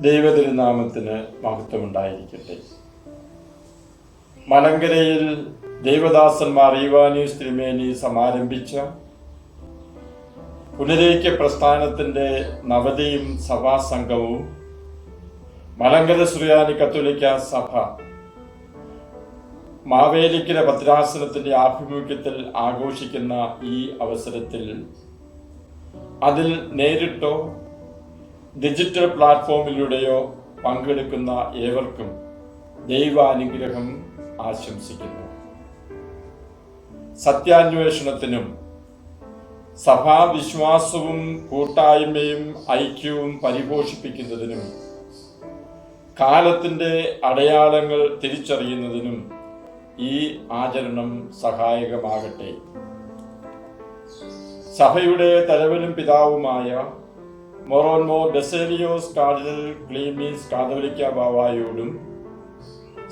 ദൈവതിരുനാമത്തിന് മഹത്വമുണ്ടായിരിക്കട്ടെ. മലങ്കരയിൽ ദൈവദാസന്മാർ ഈവാനീസ് തിരുമേനി സമാരംഭിച്ച പുനരേക്യ പ്രസ്ഥാനത്തിൻ്റെ നവതിയും സഭാസംഘവും മലങ്കര സുറിയാനി കത്തോലിക്ക സഭ മാവേലിക്കര ഭദ്രാസനത്തിൻ്റെ ആഭിമുഖ്യത്തിൽ ആഘോഷിക്കുന്ന ഈ അവസരത്തിൽ അതിൽ നേരിട്ടോ ഡിജിറ്റൽ പ്ലാറ്റ്ഫോമിലൂടെയോ പങ്കെടുക്കുന്ന ഏവർക്കും ദൈവാനുഗ്രഹം ആശംസിക്കുന്നു. സത്യാന്വേഷണത്തിനും സഭാവിശ്വാസവും കൂട്ടായ്മയും ഐക്യവും പരിപോഷിപ്പിക്കുന്നതിനും കാലത്തിൻ്റെ അടയാളങ്ങൾ തിരിച്ചറിയുന്നതിനും ഈ ആചരണം സഹായകമാകട്ടെ. സഭയുടെ തലവനും പിതാവുമായ മൊറോൻമോർ ബസേലിയോസ് കാർഡിനൽ ക്ലീമീസ് കാതോലിക്ക ബാവായോടും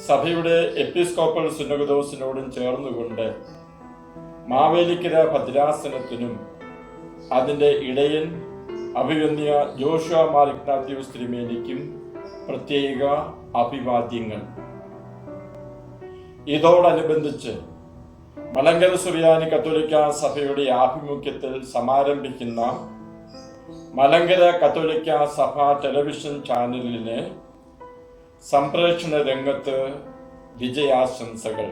സഭയുടെ എപ്പിസ്കോപ്പൽ സുന്നകദോസിനോടും ചേർന്നുകൊണ്ട് മാവേലിക്കര ഭദ്രാസനത്തിനും അതിൻ്റെ ഇടയൻ അഭിവന്യ ജോഷുവ മാർ ഇഗ്നാത്യൂസ് തിരുമേനിക്കും പ്രത്യേക അഭിവാദ്യങ്ങൾ. ഇതോടനുബന്ധിച്ച് മലങ്കര സുറിയാനി കത്തോലിക്ക സഭയുടെ ആഭിമുഖ്യത്തിൽ സമാരംഭിക്കുന്ന മലങ്കര കത്തോലിക്ക സഭ ടെലിവിഷൻ ചാനലിന് സംപ്രേഷണ രംഗത്ത് വിജയാശംസകൾ.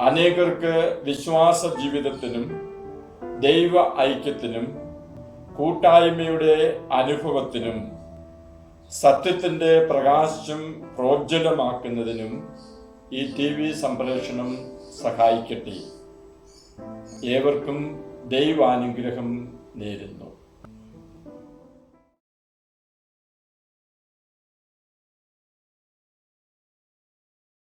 അനേകർക്ക് വിശ്വാസ ജീവിതത്തിനും ദൈവ ഐക്യത്തിനും കൂട്ടായ്മയുടെ അനുഭവത്തിനും സത്യത്തിൻ്റെ പ്രകാശം പ്രോജ്വലമാക്കുന്നതിനും ഈ TV സംപ്രേഷണം സഹായിക്കട്ടെ. ഏവർക്കും ദൈവാനുഗ്രഹം നേരുന്നു.